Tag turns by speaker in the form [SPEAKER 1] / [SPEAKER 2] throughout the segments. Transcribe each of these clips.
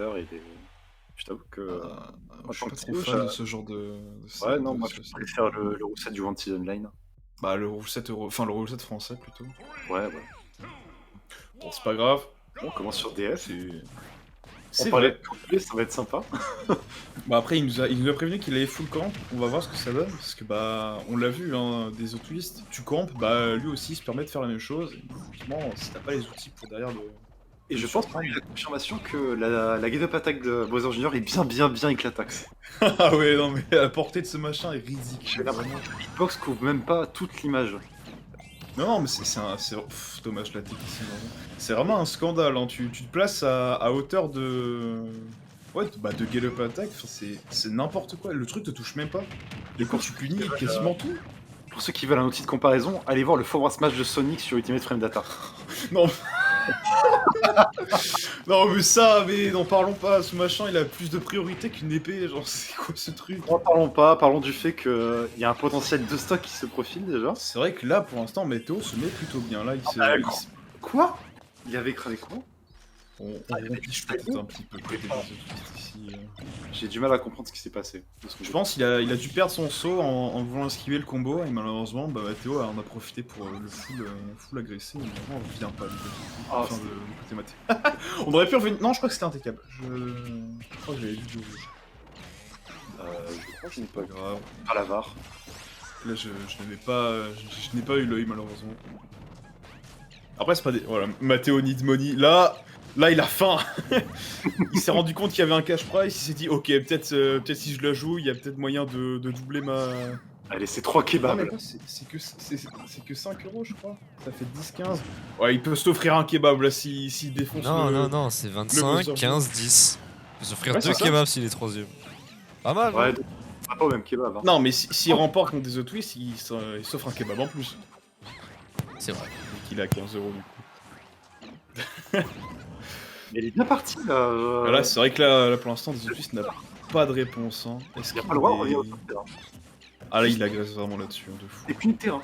[SPEAKER 1] Twitter, je t'avoue que, en
[SPEAKER 2] Je suis
[SPEAKER 1] tant
[SPEAKER 2] pas
[SPEAKER 1] que
[SPEAKER 2] trop
[SPEAKER 1] CEO,
[SPEAKER 2] fan de ce genre
[SPEAKER 1] ouais, non,
[SPEAKER 2] de
[SPEAKER 1] moi, je
[SPEAKER 2] social.
[SPEAKER 1] préfère le reset du Wanted Online.
[SPEAKER 2] Bah, le rule set enfin, le rule set français, plutôt.
[SPEAKER 1] Ouais, ouais.
[SPEAKER 2] Bon, c'est pas grave,
[SPEAKER 1] On commence sur DS.
[SPEAKER 2] c'est
[SPEAKER 1] On
[SPEAKER 2] c'est
[SPEAKER 1] parlait de
[SPEAKER 2] vrai.
[SPEAKER 1] camper, ça va être sympa.
[SPEAKER 2] Bah, après, il nous a prévenu qu'il allait full camp, on va voir ce que ça donne, parce que, bah, on l'a vu, hein, des auto-twists, tu campes, bah, lui aussi, il se permet de faire la même chose, et franchement, si t'as pas les outils pour derrière
[SPEAKER 1] Et
[SPEAKER 2] le
[SPEAKER 1] je pense qu'on a eu
[SPEAKER 2] surprendre...
[SPEAKER 1] la confirmation que la get-up attack de Bowser Jr. est bien éclataxe.
[SPEAKER 2] Ah ouais, non, mais la portée de ce machin est
[SPEAKER 1] J'ai
[SPEAKER 2] ridicule,
[SPEAKER 1] l'impression
[SPEAKER 2] vraiment.
[SPEAKER 1] que la hitbox couvre même pas toute l'image.
[SPEAKER 2] Non, mais dommage la technique, c'est vraiment un scandale, hein. Tu te places à hauteur de... Ouais, bah de Get Up Attack, enfin, c'est n'importe quoi. Le truc te touche même pas. Et quand tu punis quasiment tout.
[SPEAKER 1] Pour ceux qui veulent un outil de comparaison, allez voir le forward smash de Sonic sur Ultimate Frame Data.
[SPEAKER 2] Non, non, mais n'en parlons pas. Ce machin, il a plus de priorité qu'une épée. Genre, c'est quoi ce truc?
[SPEAKER 1] N'en parlons pas, parlons du fait qu'il y a un potentiel de stock qui se profile déjà.
[SPEAKER 2] C'est vrai que là, pour l'instant, Météo se met plutôt bien. Là,
[SPEAKER 1] Quoi? Il avait cramé quoi?
[SPEAKER 2] on rempiche peut-être un petit peu côté des autres ici.
[SPEAKER 1] J'ai du mal à comprendre ce qui s'est passé.
[SPEAKER 2] Je pense qu'il a dû perdre son saut en voulant esquiver le combo et malheureusement bah, Mathéo en a profité pour le full agresser et maintenant on revient pas du côté,
[SPEAKER 1] Ah,
[SPEAKER 2] enfin, du côté Mathéo. On aurait pu revenir... Non, je crois que c'était impeccable. Je crois que j'avais vu du rouge.
[SPEAKER 1] je crois que je n'ai pas
[SPEAKER 2] Pas grave.
[SPEAKER 1] à la VAR.
[SPEAKER 2] Là je n'avais pas... je n'ai pas eu l'œil malheureusement. Après c'est pas des... Voilà, Mathéo need money. Là, il a faim. Il s'est rendu compte qu'il y avait un cash price, il s'est dit ok, peut-être si je la joue, il y a peut-être moyen de doubler ma...
[SPEAKER 1] Allez, c'est 3
[SPEAKER 2] Non
[SPEAKER 1] kebabs.
[SPEAKER 2] mais quoi, c'est que 5 euros je crois. Ça fait 10-15. Ouais, il peut s'offrir un kebab là s'il défonce
[SPEAKER 3] Non, c'est
[SPEAKER 2] le
[SPEAKER 3] 25,
[SPEAKER 2] Bowser.
[SPEAKER 3] 15, 10. Il peut s'offrir
[SPEAKER 2] Ouais,
[SPEAKER 3] 2
[SPEAKER 2] c'est ça.
[SPEAKER 3] kebabs s'il est troisième. Pas mal,
[SPEAKER 1] Ouais,
[SPEAKER 3] hein.
[SPEAKER 1] donc, on va pas au même kebab. Hein.
[SPEAKER 2] Non mais s'il remporte contre des autres twists, il s'offre un kebab en plus.
[SPEAKER 3] C'est vrai.
[SPEAKER 2] Et qu'il a 15 euros du coup.
[SPEAKER 1] Mais il est bien parti là.
[SPEAKER 2] Là c'est vrai que là pour l'instant des autres twists n'a pas de réponse. Hein.
[SPEAKER 1] Il a pas le droit de revenir au terrain.
[SPEAKER 2] Ah là il agresse vraiment là-dessus, hein, de fou.
[SPEAKER 1] C'est qu'une terrain.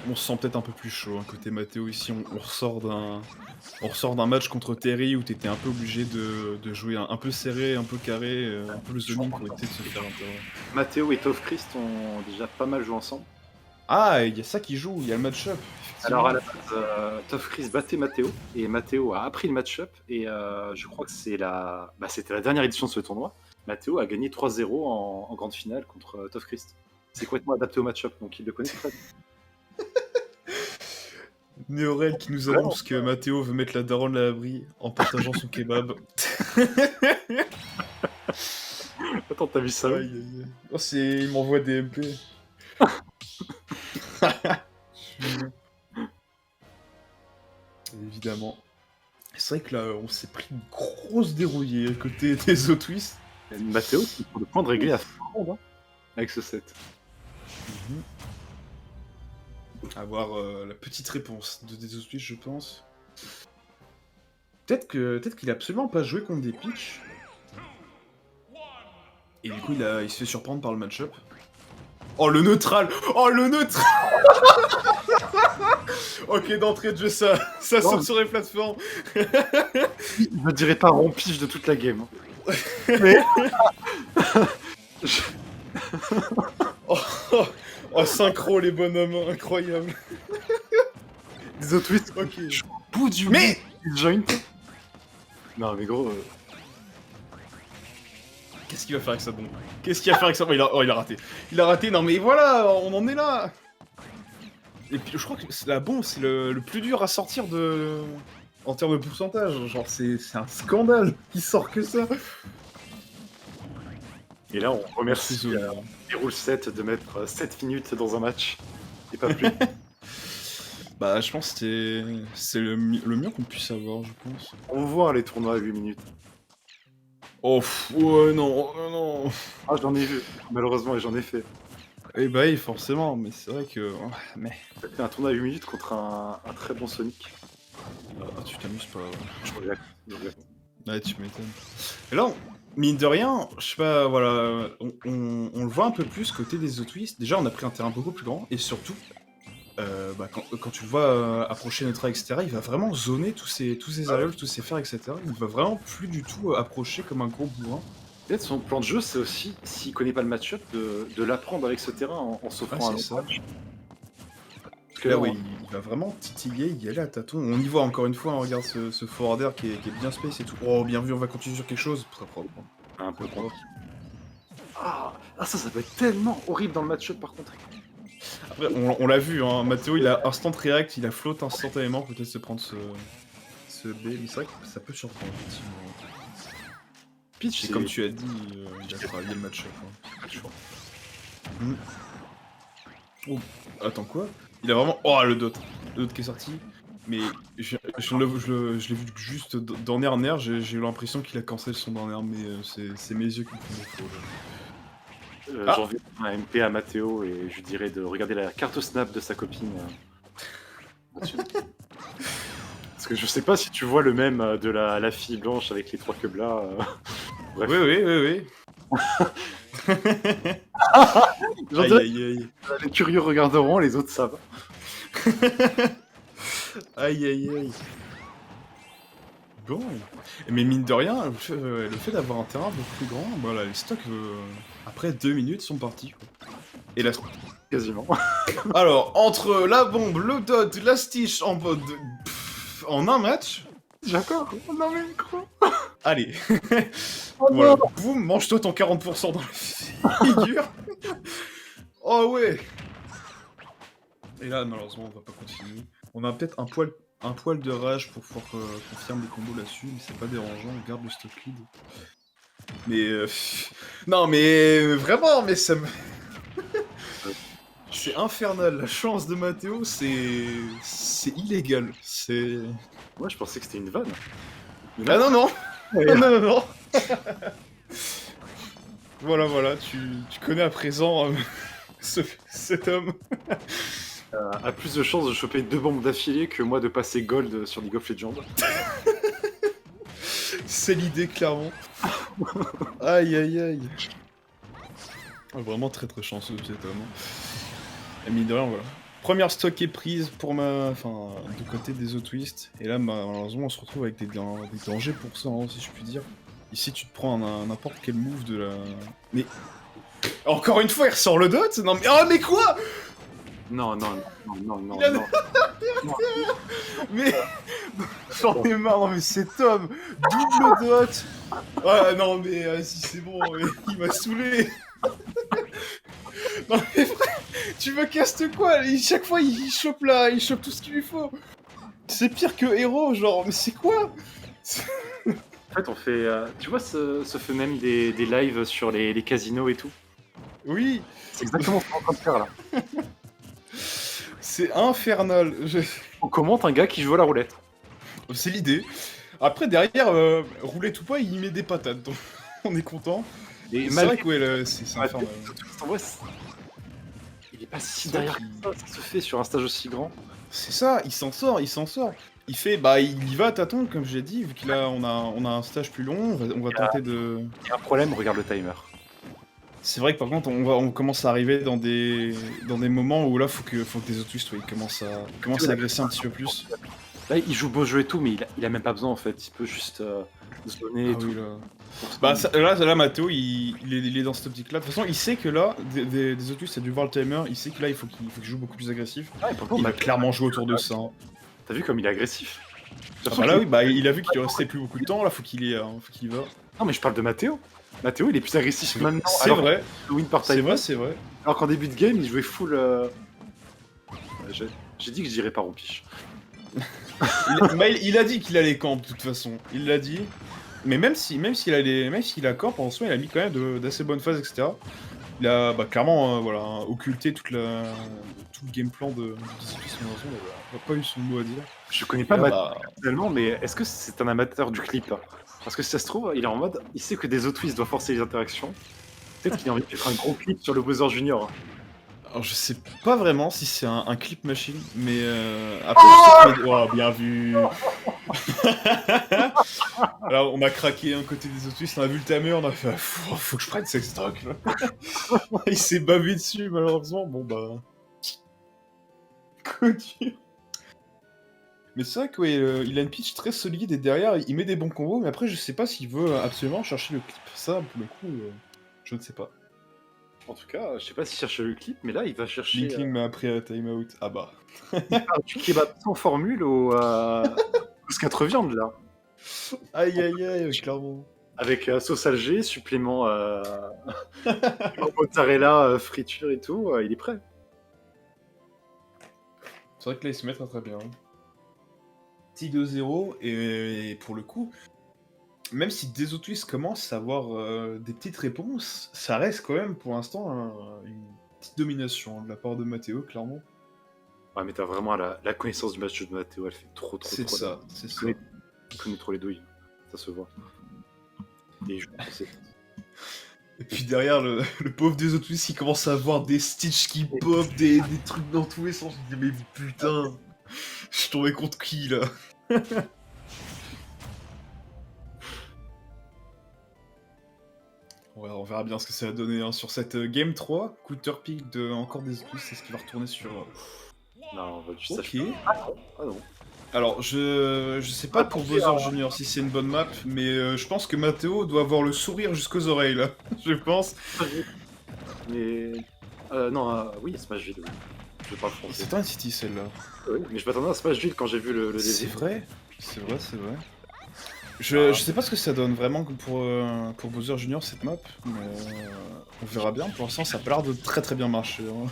[SPEAKER 2] On se sent peut-être un peu plus chaud, hein, côté Mathéo ici, on ressort d'un match contre Terry où t'étais un peu obligé de jouer un peu serré, un peu carré, un peu le zoning pour éviter de se faire interrompre.
[SPEAKER 1] Mathéo et Toph Christ ont déjà pas mal joué ensemble.
[SPEAKER 2] Ah, il y a ça qui joue, il y a le match-up.
[SPEAKER 1] Alors à la base, Toph Christ battait Mathéo et Mathéo a appris le match-up et je crois que c'était la dernière édition de ce tournoi. Mathéo a gagné 3-0 en grande finale contre Toph Christ. C'est complètement adapté au match-up, donc il le connaît très bien.
[SPEAKER 2] Néorel qui nous annonce que Mathéo veut mettre la daronne à l'abri en partageant son kebab.
[SPEAKER 1] Attends, t'as vu ça?
[SPEAKER 2] Aïe, aïe, aïe. Oh, il m'envoie des MP. Évidemment. C'est vrai que là, on s'est pris une grosse dérouillée à côté des auto-twists.
[SPEAKER 1] Mathéo, c'est pour le point de régler à fin de ronde, hein, avec ce set.
[SPEAKER 2] Avoir la petite réponse de des auto-twists, je pense. Peut-être qu'il a absolument pas joué contre des pitchs. Et du coup, il se fait surprendre par le match-up. Oh, le neutral! Oh, le neutral! Ok, d'entrée de jeu, ça saute sur les plateformes.
[SPEAKER 1] Je ne dirais pas rompige de toute la game. Hein. Mais...
[SPEAKER 2] oh, synchro, les bonhommes, incroyable.
[SPEAKER 1] Des autres tweets,
[SPEAKER 2] Ok.
[SPEAKER 1] Au bout du mais joint. Non, mais gros.
[SPEAKER 2] Qu'est-ce qu'il va faire avec ça, bon? Qu'est-ce qu'il va faire avec ça? Oh, il a raté. Il a raté, non mais voilà, on en est là. Et puis je crois que la bombe, c'est le plus dur à sortir en termes de pourcentage. Genre, c'est un scandale qu'il sort que ça.
[SPEAKER 1] Et là, on remercie les rule 7 de mettre 7 minutes dans un match. Et pas plus.
[SPEAKER 2] Bah, je pense que c'est le mieux qu'on puisse avoir, je pense.
[SPEAKER 1] On voit les tournois à 8 minutes.
[SPEAKER 2] Oh, ouais, non.
[SPEAKER 1] Ah, j'en ai vu, malheureusement, et j'en ai fait.
[SPEAKER 2] Eh bah oui, forcément, mais c'est vrai que... Mais...
[SPEAKER 1] T'as fait un tournoi à 8 minutes contre un très bon Sonic.
[SPEAKER 2] Ah, tu t'amuses pas, ouais.
[SPEAKER 1] Je regrette.
[SPEAKER 2] Ouais, tu m'étonnes. Et là, mine de rien, je sais pas, voilà, on le voit un peu plus côté des auto-twists. Déjà, on a pris un terrain beaucoup plus grand, et surtout, quand tu le vois approcher Netra, etc., il va vraiment zoner tous ses aerials, tous ses fers, etc. Il va vraiment plus du tout approcher comme un gros bourrin.
[SPEAKER 1] Peut-être son plan de jeu, c'est aussi, s'il connaît pas le match-up, de l'apprendre avec ce terrain en s'offrant un
[SPEAKER 2] c'est
[SPEAKER 1] long
[SPEAKER 2] ça.
[SPEAKER 1] match. Parce que
[SPEAKER 2] Là,
[SPEAKER 1] là,
[SPEAKER 2] ouais, il va vraiment titiller, y aller à tâtons. On y voit encore une fois, hein, regarde ce forwarder qui est bien space et tout. Oh, bien vu, on va continuer sur quelque chose. Très propre.
[SPEAKER 1] un peu propre. Ça va être tellement horrible dans le match-up par contre.
[SPEAKER 2] Après, on l'a vu, hein, Matteo, il a instant react, il a float instantanément, peut-être se prendre ce B, mais c'est vrai que ça peut surprendre, effectivement.
[SPEAKER 1] Peach,
[SPEAKER 2] C'est comme tu as dit, il a travaillé le match-up. Hein. Oh, attends, quoi? Il a vraiment... Oh, le dot qui est sorti. Mais je l'ai vu juste dans Nerner, j'ai eu l'impression qu'il a cancel son dernier, mais c'est mes yeux qui me font défaut.
[SPEAKER 1] J'en vais un MP à Matteo et je lui dirais de regarder la carte snap de sa copine. Là-dessus. Parce que je sais pas si tu vois le même de la fille blanche avec les 3 queues là. Bref.
[SPEAKER 2] Oui.
[SPEAKER 1] J'en dirais, les curieux regarderont, les autres savent.
[SPEAKER 2] Aïe. Bon. Mais mine de rien, le fait d'avoir un terrain beaucoup plus grand, voilà, les stocks, après 2 minutes, sont partis. Quoi. Et là,
[SPEAKER 1] Quasiment.
[SPEAKER 2] alors, entre la bombe, le dot, la stiche en mode... en un match...
[SPEAKER 1] D'accord. Non mais micro.
[SPEAKER 2] Allez.
[SPEAKER 1] Oh
[SPEAKER 2] voilà,
[SPEAKER 1] non.
[SPEAKER 2] boum, mange-toi ton 40% dans la figure. Oh ouais. Et là, malheureusement, on va pas continuer. On a peut-être un poil de rage pour pouvoir confirmer des combos là-dessus, mais c'est pas dérangeant, on garde le stock lead. Mais non, mais vraiment, mais ça me... c'est infernal, la chance de Matteo, c'est illégal, c'est...
[SPEAKER 1] Moi je pensais que c'était une vanne.
[SPEAKER 2] Ah non
[SPEAKER 1] Ouais.
[SPEAKER 2] non Voilà, tu connais à présent cet homme.
[SPEAKER 1] A plus de chances de choper 2 bombes d'affilée que moi de passer gold sur League of Legends.
[SPEAKER 2] C'est l'idée, clairement. Aïe. Vraiment très chanceux cet homme. Et mine de rien, voilà. Première stock est prise pour du côté des O-Twist. Et là, malheureusement, on se retrouve avec des dangers pour ça, hein, si je puis dire. Ici, tu te prends n'importe quel move de la... Mais... Encore une fois, il ressort le dot. Non mais... Oh, mais quoi?
[SPEAKER 1] Non.
[SPEAKER 2] Mais... J'en ai marre, non mais cet homme, double dot. Ouais, non mais si c'est bon, il m'a saoulé. Non mais frère, tu me castes quoi? Chaque fois il chope tout ce qu'il lui faut. C'est pire que héros, genre, mais c'est quoi?
[SPEAKER 1] En fait, on fait. Tu vois ce phénomène des lives sur les casinos et tout?
[SPEAKER 2] Oui,
[SPEAKER 1] C'est exactement ce qu'on est en train de faire là.
[SPEAKER 2] c'est infernal.
[SPEAKER 1] On commente un gars qui joue à la roulette.
[SPEAKER 2] C'est l'idée. Après, derrière, roulette ou pas, il met des patates, donc on est content.
[SPEAKER 1] Et
[SPEAKER 2] C'est vrai que ouais, c'est infernal.
[SPEAKER 1] En vrai, il est pas si derrière que ça se fait sur un stage aussi grand.
[SPEAKER 2] C'est ça, il s'en sort. Il fait, il y va à tâtons, comme j'ai dit, vu on a un stage plus long, on va tenter de...
[SPEAKER 1] Il y a un problème, regarde le timer.
[SPEAKER 2] C'est vrai que par contre, on commence à arriver dans des moments où là, faut que des autres twists, ils commencent à agresser un petit peu plus.
[SPEAKER 1] Là, il joue beau jeu et tout, mais il a même pas besoin en fait. Il peut juste zoner et tout.
[SPEAKER 2] Oui, là. Là, Matteo, il est dans cette optique-là. De toute façon, il sait que là, des autres twists, il a dû voir le timer, il sait que là, il faut qu'il joue beaucoup plus agressif.
[SPEAKER 1] Ah, et pourtant,
[SPEAKER 2] Il va clairement jouer autour de ça. Hein.
[SPEAKER 1] T'as vu comme il est agressif?
[SPEAKER 2] Là, oui, il a vu qu'il restait plus beaucoup de temps, là, faut qu'il y va.
[SPEAKER 1] Non, mais je parle de Matteo. Matteo, il est plus agressif maintenant.
[SPEAKER 2] C'est vrai.
[SPEAKER 1] Win par
[SPEAKER 2] C'est
[SPEAKER 1] timer.
[SPEAKER 2] vrai.
[SPEAKER 1] Alors qu'en début de game, il jouait full. J'ai dit que je dirais pas rompiche.
[SPEAKER 2] Il a dit qu'il allait camp de toute façon. Il l'a dit. Mais même s'il a camp, en soi, il a mis quand même d'assez bonnes phases, etc. Il a clairement occulté tout le game plan de Discipline. Il n'a pas eu son mot à dire.
[SPEAKER 1] Je connais pas Matteo personnellement, mais est-ce que c'est un amateur du clip? Parce que si ça se trouve, il est en mode, il sait que des autres doivent forcer les interactions. Peut-être qu'il a envie de faire un gros clip sur le Bowser Junior.
[SPEAKER 2] Alors je sais pas vraiment si c'est un clip machine, mais après oh, bien vu. Alors on a craqué un côté des autres, on a vu le timer, on a fait faut que je prenne ce stock là. Il s'est bavé dessus malheureusement, bon bah. Connu. Mais c'est vrai qu'il a une pitch très solide et derrière il met des bons combos, mais après je sais pas s'il veut absolument chercher le clip. Ça, pour le coup, je ne sais pas.
[SPEAKER 1] En tout cas, je sais pas s'il cherche le clip, mais là, il va chercher
[SPEAKER 2] Linkling m'a appris à timeout. Ah bah.
[SPEAKER 1] du kebab sans formule au 4 viandes, là.
[SPEAKER 2] Aïe aïe aïe, clairement.
[SPEAKER 1] Avec sauce Alger, supplément mozzarella, friture et tout, il est prêt.
[SPEAKER 2] C'est vrai que là il se met très très bien. Petit 2-0, et pour le coup, même si Desotwist commence à avoir des petites réponses, ça reste quand même pour l'instant une petite domination de la part de Matteo, clairement.
[SPEAKER 1] Ouais, mais t'as vraiment la connaissance du match de Matteo, elle fait trop.
[SPEAKER 2] C'est ça, c'est ça.
[SPEAKER 1] Il connaît trop les douilles, ça se voit. Et je pensais.
[SPEAKER 2] Et puis derrière, le pauvre Desotwist, il commence à avoir des Stitch qui pop, des trucs dans tous les sens. Je me dis, mais putain, je suis tombé contre qui là? On verra bien ce que ça va donner hein. Sur cette Game 3. Counter pick de encore Desotwist, c'est ce qui va retourner sur.
[SPEAKER 1] Non, on va juste
[SPEAKER 2] Ok.
[SPEAKER 1] Ah non.
[SPEAKER 2] Alors, je sais pas pour Bowser Junior si c'est une bonne map, mais je pense que Matteo doit avoir le sourire jusqu'aux oreilles là. Je pense.
[SPEAKER 1] Mais. Non, oui, Smashville, oui. Je parle français.
[SPEAKER 2] C'est un City celle-là.
[SPEAKER 1] Oui, mais je m'attendais à Smashville quand j'ai vu le début.
[SPEAKER 2] C'est vrai. C'est vrai, c'est vrai. Je sais pas ce que ça donne vraiment pour Bowser Junior cette map, mais on verra bien. Pour l'instant, ça a pas l'air de très très bien marcher. Hein.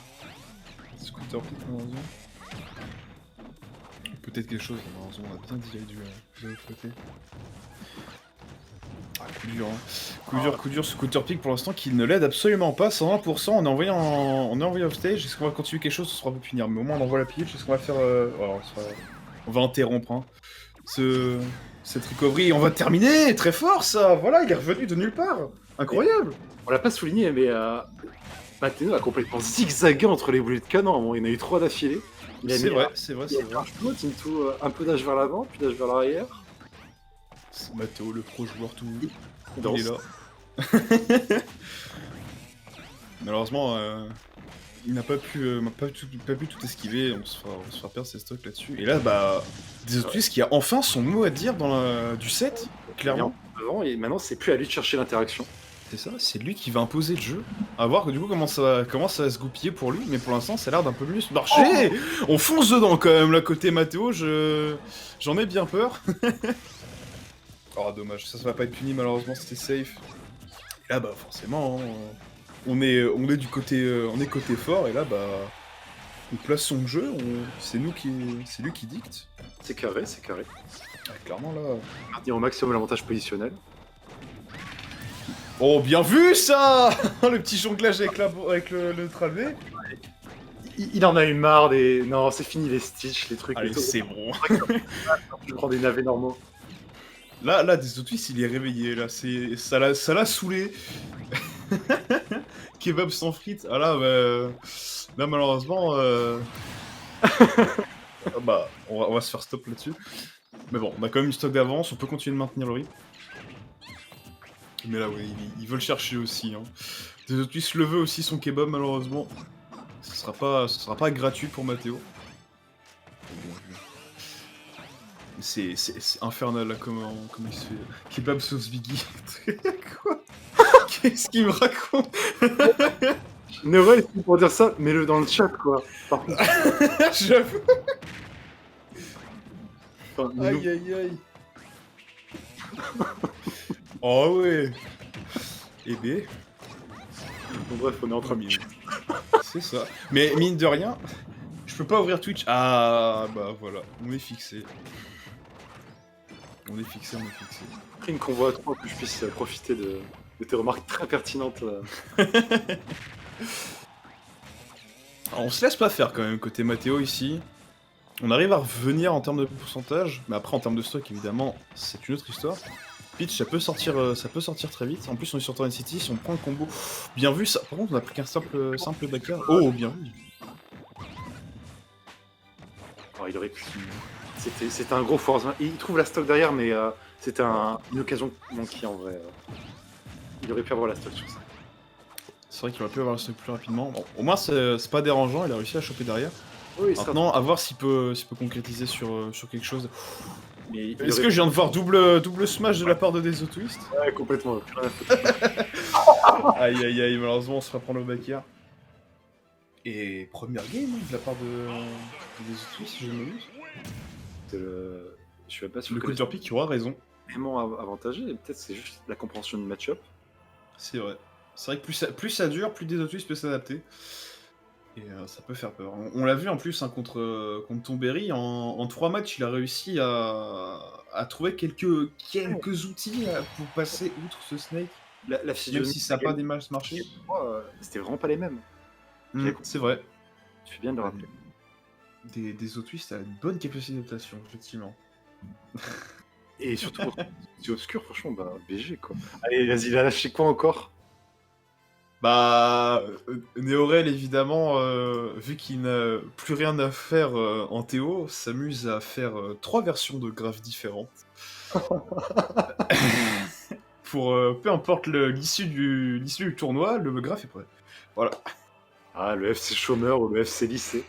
[SPEAKER 2] Scooter pick, malheureusement. Peut-être quelque chose, malheureusement, on a bien dilé de l'autre côté. Ah, coup dur, Scooter pick pour l'instant qui ne l'aide absolument pas, 120%. On est envoyé off stage. Est-ce qu'on va continuer quelque chose? Ce sera un peu punir, mais au moins on envoie la pitch. Est-ce qu'on va faire. On va interrompre hein. Cette recovery, on va terminer! Très fort ça! Voilà, il est revenu de nulle part! Incroyable!
[SPEAKER 1] On l'a pas souligné, mais Matteo a complètement zigzagué entre les boulets de canon. Bon, il y en a eu 3 d'affilée.
[SPEAKER 2] C'est vrai, c'est vrai,
[SPEAKER 1] Il
[SPEAKER 2] c'est
[SPEAKER 1] a
[SPEAKER 2] vrai.
[SPEAKER 1] un peu d'âge vers l'avant, puis d'âge vers l'arrière.
[SPEAKER 2] C'est Matteo, le pro joueur tout.
[SPEAKER 1] Il
[SPEAKER 2] Il est là. Malheureusement, il n'a pas pu tout esquiver, on se fera perdre ses stocks là-dessus. Et là, bah, Desotwist qui a enfin son mot à dire dans du set, clairement.
[SPEAKER 1] Et maintenant, c'est plus à lui de chercher l'interaction.
[SPEAKER 2] C'est ça, c'est lui qui va imposer le jeu. À voir que du coup comment ça va se goupiller pour lui, mais pour l'instant ça a l'air d'un peu mieux marcher. On fonce dedans quand même, là côté Matteo, j'en ai bien peur. Oh dommage, ça va pas être puni malheureusement, c'était safe. Et là bah forcément, on est du côté, on est côté fort et là bah on place son jeu, c'est lui qui dicte.
[SPEAKER 1] C'est carré, c'est carré.
[SPEAKER 2] Ah, clairement là.
[SPEAKER 1] Maintenir au maximum l'avantage positionnel.
[SPEAKER 2] Oh bien vu ça. Le petit jonglage avec le travé.
[SPEAKER 1] Il en a eu marre des. Non, c'est fini les Stitch, les trucs.
[SPEAKER 2] Allez, c'est bon.
[SPEAKER 1] Je prends des navets normaux.
[SPEAKER 2] Là, Desotwist, il est réveillé, là, ça l'a saoulé. Kebab sans frites, ah là, bah, là malheureusement, bah, on va se faire stop là-dessus. Mais bon, on a quand même une stock d'avance, on peut continuer de maintenir le rythme. Mais là, oui, ils veulent chercher aussi. Hein. Desotwist le veut aussi, son kebab, malheureusement. Ce sera pas gratuit pour Matteo. C'est infernal là, comment il se fait. Kebab sauce Biggie. Quoi? Qu'est-ce qu'il me raconte?
[SPEAKER 1] Noël, pour dire ça, mets-le dans le chat quoi. Par contre.
[SPEAKER 2] J'avoue.
[SPEAKER 1] Enfin,
[SPEAKER 2] Aïe aïe aïe. Oh ouais. Eh ben.
[SPEAKER 1] Bon, bref, on est en train de.
[SPEAKER 2] C'est ça. Mais mine de rien, je peux pas ouvrir Twitch. Ah bah voilà, on est fixé. On est fixé.
[SPEAKER 1] Pris une convoi à 3 que je puisse profiter de tes remarques très pertinentes.
[SPEAKER 2] Alors, on se laisse pas faire quand même côté Matteo ici. On arrive à revenir en termes de pourcentage, mais après en termes de stock évidemment c'est une autre histoire. Pitch ça peut sortir très vite. En plus on est sur Torrent City, si on prend le combo, bien vu ça. Par contre on a pris qu'un simple Dakar. Oh bien vu.
[SPEAKER 1] Oh, il aurait pu. C'était un gros force. Il trouve la stock derrière, mais c'était une occasion manquée en vrai. Il aurait pu avoir la stock sur ça.
[SPEAKER 2] C'est vrai qu'il aurait pu avoir le stock plus rapidement. Bon, au moins c'est pas dérangeant, il a réussi à choper derrière.
[SPEAKER 1] Oui, il sera-
[SPEAKER 2] Maintenant, à voir s'il peut concrétiser sur quelque chose.
[SPEAKER 1] mais il
[SPEAKER 2] Est-ce
[SPEAKER 1] aurait-
[SPEAKER 2] que je viens de voir double smash de la part de Deso Twist?
[SPEAKER 1] Ouais, complètement. Plus rien à foutre.
[SPEAKER 2] Aïe aïe aïe, malheureusement on se fera prendre au backer. Et première game hein, de la part de Deso Twist, si je me use.
[SPEAKER 1] Je suis pas sûr
[SPEAKER 2] Le
[SPEAKER 1] que
[SPEAKER 2] coup de pick qui aura raison.
[SPEAKER 1] vraiment avantagé, et peut-être c'est juste la compréhension du match-up.
[SPEAKER 2] C'est vrai. C'est vrai que plus ça dure, plus Deso Twist peut s'adapter. Et ça peut faire peur. On l'a vu en plus hein, contre Tomberry, en 3 matchs, il a réussi à trouver quelques outils pour passer outre ce Snake,
[SPEAKER 1] La
[SPEAKER 2] même
[SPEAKER 1] physionomie
[SPEAKER 2] si ça n'a pas des matchs marché.
[SPEAKER 1] c'était vraiment pas les mêmes.
[SPEAKER 2] C'est vrai.
[SPEAKER 1] Tu fais bien de le rappeler.
[SPEAKER 2] Des Twist a une bonne capacité d'adaptation, effectivement.
[SPEAKER 1] Et surtout, c'est obscur, franchement, bah, BG quoi. Allez, vas-y, il a lâché quoi encore?
[SPEAKER 2] Bah, Néorel, évidemment, vu qu'il n'a plus rien à faire en Théo, s'amuse à faire 3 versions de graphes différentes. Pour peu importe l'issue du tournoi, le graphe est prêt. Voilà,
[SPEAKER 1] Ah, le FC chômeur ou le FC lycée.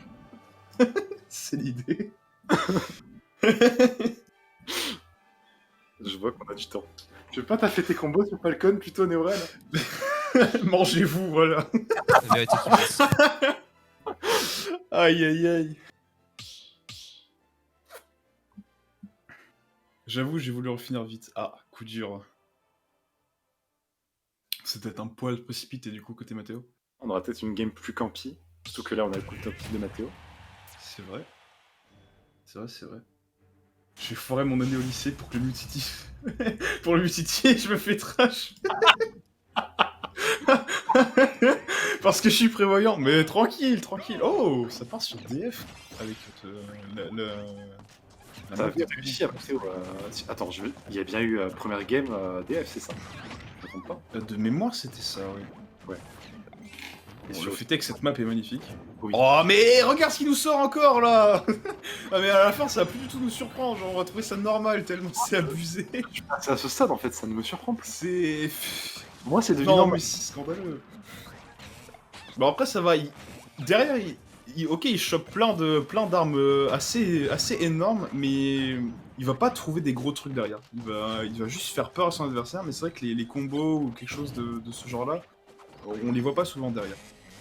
[SPEAKER 2] c'est l'idée.
[SPEAKER 1] Je vois qu'on a du temps. Tu veux pas t'as fait tes combos sur Falcon plutôt, Néorel?
[SPEAKER 2] Mangez-vous, voilà.
[SPEAKER 3] La vérité qui passe.
[SPEAKER 2] Aïe aïe aïe. J'avoue, j'ai voulu en finir vite. Ah, coup dur. C'est peut-être un poil précipité du coup côté Mathéo.
[SPEAKER 1] On aura peut-être une game plus campy. Surtout que là, on a le coup de top de Mathéo.
[SPEAKER 2] C'est vrai. C'est vrai, c'est vrai. J'ai foiré mon année au lycée pour que le multiti... pour le multiti, je me fais trash. Parce que je suis prévoyant. Mais tranquille, tranquille. Oh, ça part sur DF. Avec la
[SPEAKER 1] T'as
[SPEAKER 2] map de-
[SPEAKER 1] réussi à passer au. Attends, il y a bien eu première game DF, c'est ça? Je me trompe pas.
[SPEAKER 2] De mémoire, c'était ça, oui.
[SPEAKER 1] Ouais. Et
[SPEAKER 2] Bon,
[SPEAKER 1] sur-
[SPEAKER 2] le fait est que cette map est magnifique.
[SPEAKER 1] Oui.
[SPEAKER 2] Oh, mais regarde ce qui nous sort encore là. Ah, mais à la fin, ça va plus du tout nous surprendre. Genre, on va trouver ça normal tellement c'est abusé.
[SPEAKER 1] C'est à ce stade en fait, ça ne me surprend plus.
[SPEAKER 2] C'est.
[SPEAKER 1] Moi, c'est devenu
[SPEAKER 2] Non,
[SPEAKER 1] normal.
[SPEAKER 2] mais c'est scandaleux. Bon, après, ça va. Derrière, ok, il chope plein d'armes assez énormes, mais il va pas trouver des gros trucs derrière. Il va juste faire peur à son adversaire, mais c'est vrai que les combos ou quelque chose de ce genre-là, on les voit pas souvent derrière.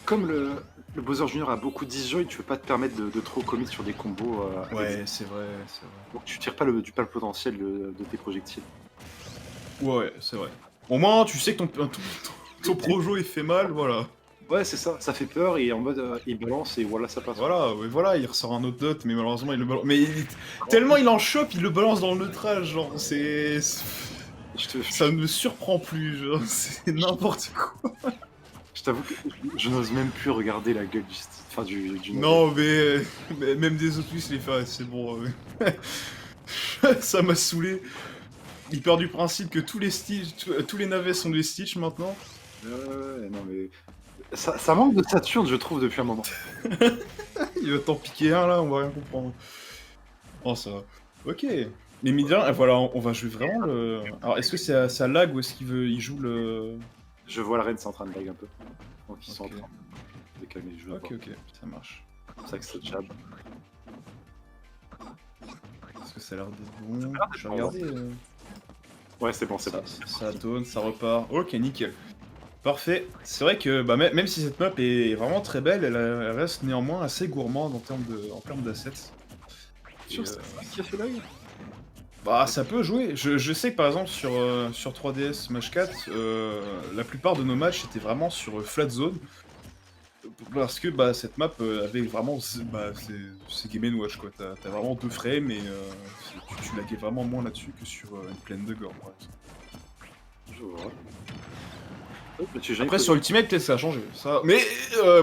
[SPEAKER 1] Comme le Bowser Junior a beaucoup d'isjoy, tu peux pas te permettre de trop commit sur des combos.
[SPEAKER 2] Ouais, c'est vrai, c'est vrai.
[SPEAKER 1] Donc tu tires pas le potentiel de tes projectiles.
[SPEAKER 2] Ouais, c'est vrai. Au moins, tu sais que ton projo il fait mal, voilà.
[SPEAKER 1] Ouais, c'est ça, ça fait peur et en mode il balance et voilà, ça passe.
[SPEAKER 2] Voilà, ouais, voilà, il ressort un autre dot, mais malheureusement il le balance. Mais tellement il en chope, il le balance dans le neutrage, genre c'est. Ça ne me surprend plus, genre c'est n'importe quoi.
[SPEAKER 1] Je t'avoue que je n'ose même plus regarder la gueule du
[SPEAKER 2] Non, mais même des autres les fait, c'est bon. Ça m'a saoulé. Il part du principe que tous les navets sont des Stitch maintenant.
[SPEAKER 1] Ouais, non mais. Ça manque de Saturne, je trouve, depuis un moment.
[SPEAKER 2] Il va t'en piquer un là, on va rien comprendre. Oh, ça va. Ok. Les Midiens, voilà, on va jouer vraiment le. Alors, est-ce que ça lag ou est-ce il joue le.
[SPEAKER 1] Je vois la reine, c'est en train de lag un peu. Donc ils sont
[SPEAKER 2] Ok.
[SPEAKER 1] en train de calmer le jeu.
[SPEAKER 2] Ok, ça marche.
[SPEAKER 1] C'est pour ça que ça jab.
[SPEAKER 2] Est-ce que ça a l'air d'être bon?
[SPEAKER 1] l'air d'être
[SPEAKER 2] Je vais
[SPEAKER 1] bon,
[SPEAKER 2] regarder.
[SPEAKER 1] Ouais, c'est bon, c'est bon.
[SPEAKER 2] Ça tourne, ça repart. Ok, nickel. Parfait. C'est vrai que bah, même si cette map est vraiment très belle, elle reste néanmoins assez gourmande en termes d'assets. Et,
[SPEAKER 1] Sûr, c'est qui a fait lag?
[SPEAKER 2] bah, ça peut jouer. Je sais que par exemple sur 3DS Smash 4, la plupart de nos matchs étaient vraiment sur flat zone. Parce que bah, cette map avait vraiment. C'est Game & Watch quoi. T'as vraiment 2 frames et tu laguais vraiment moins là-dessus que sur une plaine de gore par exemple.
[SPEAKER 1] Je vois. Oh, bah, tu gagnes
[SPEAKER 2] Après sur Ultimate peut-être ça a changé. Ça... Mais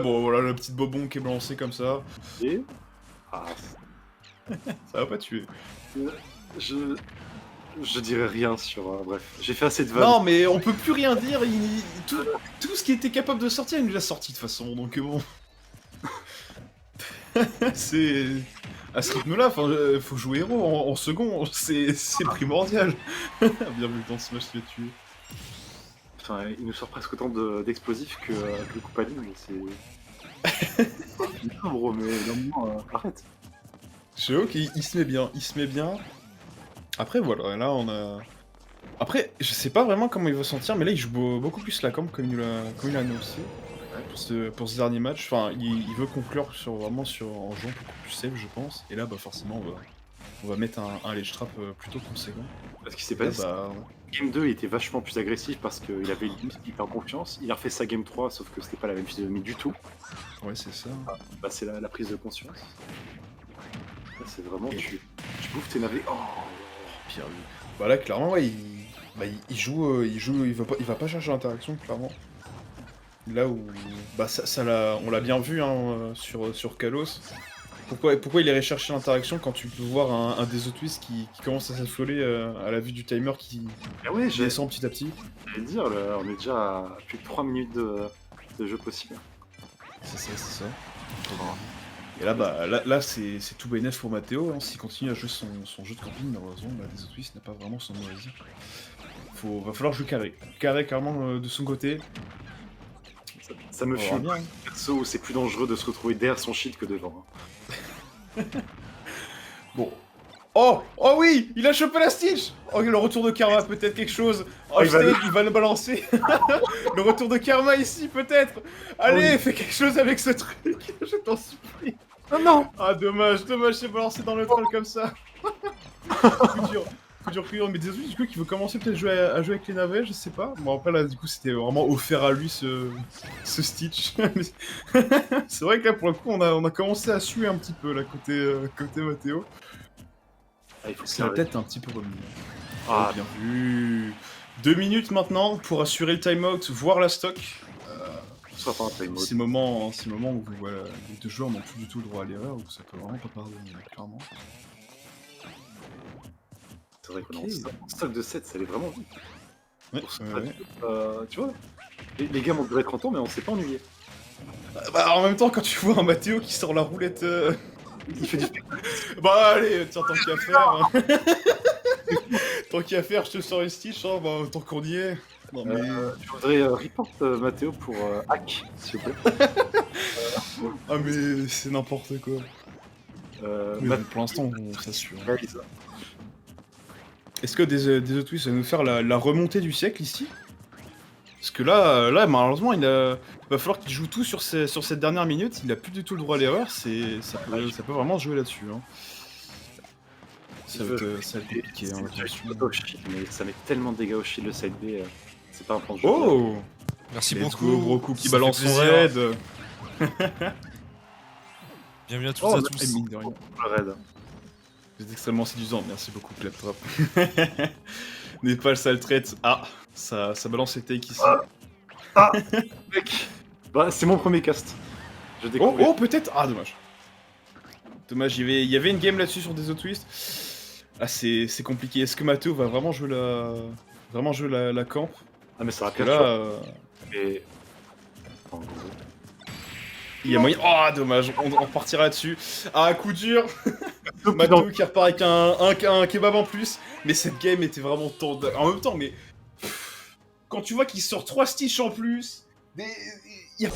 [SPEAKER 2] bon voilà, la petite bobon qui est balancée comme ça.
[SPEAKER 1] Et... Ah,
[SPEAKER 2] Ça va pas tuer.
[SPEAKER 1] je dirais rien sur. Bref, j'ai fait assez de vannes.
[SPEAKER 2] Non mais on peut plus rien dire, tout ce qui était capable de sortir il nous l'a sorti de toute façon, donc bon. C'est... À ce rythme-là, faut jouer héros en second, c'est primordial. Bienvenue dans Smash tu vas tuer.
[SPEAKER 1] Enfin, il nous sort presque autant d'explosifs que le coup à ligne, mais c'est. Non, bro, mais non, arrête.
[SPEAKER 2] Chéo qui il se met bien, il se met bien. Après voilà, là on a... Après, je sais pas vraiment comment il va sentir, mais là il joue beaucoup plus la camp comme il a annoncé. Pour ce dernier match, enfin il veut conclure en jouant beaucoup plus safe je pense. Et là bah forcément on va mettre un ledge trap plutôt conséquent.
[SPEAKER 1] Parce qu'il s'est
[SPEAKER 2] Là,
[SPEAKER 1] passé,
[SPEAKER 2] bah,
[SPEAKER 1] game 2 il était vachement plus agressif parce qu'il avait hyper confiance. Il a refait sa game 3, sauf que c'était pas la même physionomie du tout.
[SPEAKER 2] ouais c'est ça.
[SPEAKER 1] Bah, c'est la prise de conscience. Là, c'est vraiment,
[SPEAKER 2] Et-
[SPEAKER 1] tu bouffes tes navets. Oh,
[SPEAKER 2] Pierre, bah là clairement ouais il joue, il va pas chercher l'interaction clairement. Là où bah on l'a bien vu hein, sur Kalos. Pourquoi il irait chercher l'interaction quand tu peux voir un Desotwist qui commence à s'affoler à la vue du timer qui
[SPEAKER 1] ah ouais,
[SPEAKER 2] descend petit à petit?
[SPEAKER 1] j'allais dire, là, on est déjà à plus de 3 minutes de jeu possible.
[SPEAKER 2] C'est ça. Et là, bah, là c'est tout bénef pour Matteo. Hein. S'il continue à jouer son jeu de camping, malheureusement, bah, Desotwist n'a pas vraiment son mot à dire. Va falloir jouer carré. Carré carrément de son côté.
[SPEAKER 1] Ça me
[SPEAKER 2] On verra
[SPEAKER 1] fume.
[SPEAKER 2] bien. Hein.
[SPEAKER 1] Perso, c'est plus dangereux de se retrouver derrière son shit que devant. Hein.
[SPEAKER 2] Bon. Oh oui, il a chopé la Stitch. Oh, le retour de Karma, peut-être quelque chose. Oh,
[SPEAKER 1] il va
[SPEAKER 2] il va le balancer. Le retour de Karma ici, peut-être. Allez,
[SPEAKER 1] Oui.
[SPEAKER 2] fais quelque chose avec ce truc. Je t'en supplie.
[SPEAKER 1] Oh non.
[SPEAKER 2] Ah, dommage, c'est balancé dans le troll comme ça. Coup dur, mais désolé, du coup, qu'il veut commencer peut-être à jouer avec les navets, je sais pas. Bon, après, là, du coup, c'était vraiment offert à lui, ce Stitch. C'est vrai que là, pour le coup, on a commencé à suer un petit peu, là, côté Matteo.
[SPEAKER 1] Ah, il faut
[SPEAKER 2] C'est la
[SPEAKER 1] que
[SPEAKER 2] tête un petit peu remis.
[SPEAKER 1] Ah,
[SPEAKER 2] Oh, bien vu. 2 minutes maintenant pour assurer le timeout, voire la stock.
[SPEAKER 1] soit pas un time mode.
[SPEAKER 2] Ces moments où voilà, les deux joueurs n'ont plus du tout le droit à l'erreur, où ça peut vraiment pas pardonner, clairement.
[SPEAKER 1] C'est vrai que
[SPEAKER 2] Ok.
[SPEAKER 1] en stock de 7, ça allait vraiment vite.
[SPEAKER 2] Ouais,
[SPEAKER 1] Pour ce
[SPEAKER 2] ouais,
[SPEAKER 1] match,
[SPEAKER 2] ouais.
[SPEAKER 1] tu vois, les gars ont duré 30 ans, mais on s'est pas ennuyé.
[SPEAKER 2] Bah, en même temps, quand tu vois un Matteo qui sort la roulette...
[SPEAKER 1] Il fait du
[SPEAKER 2] Bah allez, tiens, tant qu'à faire... tant qu'à faire, je te sors une Stitch, hein, bah, tant qu'on y est. Non mais...
[SPEAKER 1] Je voudrais report Mathéo pour hack, s'il vous plaît.
[SPEAKER 2] Ah mais c'est n'importe quoi. Mais
[SPEAKER 1] Matt-
[SPEAKER 2] pour l'instant, on s'assure.
[SPEAKER 1] réalise.
[SPEAKER 2] Est-ce que des Otwis va nous faire la remontée du siècle ici? Parce que là malheureusement, va falloir qu'il joue tout sur cette dernière minute. Il a plus du tout le droit à l'erreur. Ça peut vraiment jouer là-dessus. Hein. Ça va être compliqué. Hein, attention.
[SPEAKER 1] Mais ça met tellement de dégâts au shield le side B. C'est pas un plan de jeu.
[SPEAKER 2] Oh,
[SPEAKER 3] Merci
[SPEAKER 2] let's
[SPEAKER 3] beaucoup.
[SPEAKER 2] go, Broku qui
[SPEAKER 3] ça
[SPEAKER 2] balance
[SPEAKER 3] fait
[SPEAKER 2] son
[SPEAKER 3] plaisir.
[SPEAKER 2] raid.
[SPEAKER 3] Bienvenue à toutes
[SPEAKER 2] Oh,
[SPEAKER 3] et à tous.
[SPEAKER 2] mine de rien.
[SPEAKER 1] Le raid.
[SPEAKER 2] C'est extrêmement séduisant. Merci beaucoup, Claptrap. N'est pas le sale traite. Ah, ça balance ses takes ici.
[SPEAKER 1] Ah mec. Bah, c'est mon premier cast. Je découvre.
[SPEAKER 2] Oh, peut-être. Ah, dommage. Dommage, il y avait une game là-dessus sur des Otwist. Ah, c'est compliqué. Est-ce que Matteo va vraiment jouer la camp?
[SPEAKER 1] Ah, mais ça va
[SPEAKER 2] Parce que
[SPEAKER 1] perdre.
[SPEAKER 2] là,
[SPEAKER 1] Et... En gros.
[SPEAKER 2] il y a moyen. Oh, dommage, on repartira là-dessus. Ah, coup dur. Matteo qui repart avec un kebab en plus. Mais cette game était vraiment tendue. En même temps, mais. Quand tu vois qu'il sort 3 Stitch en plus. Il y a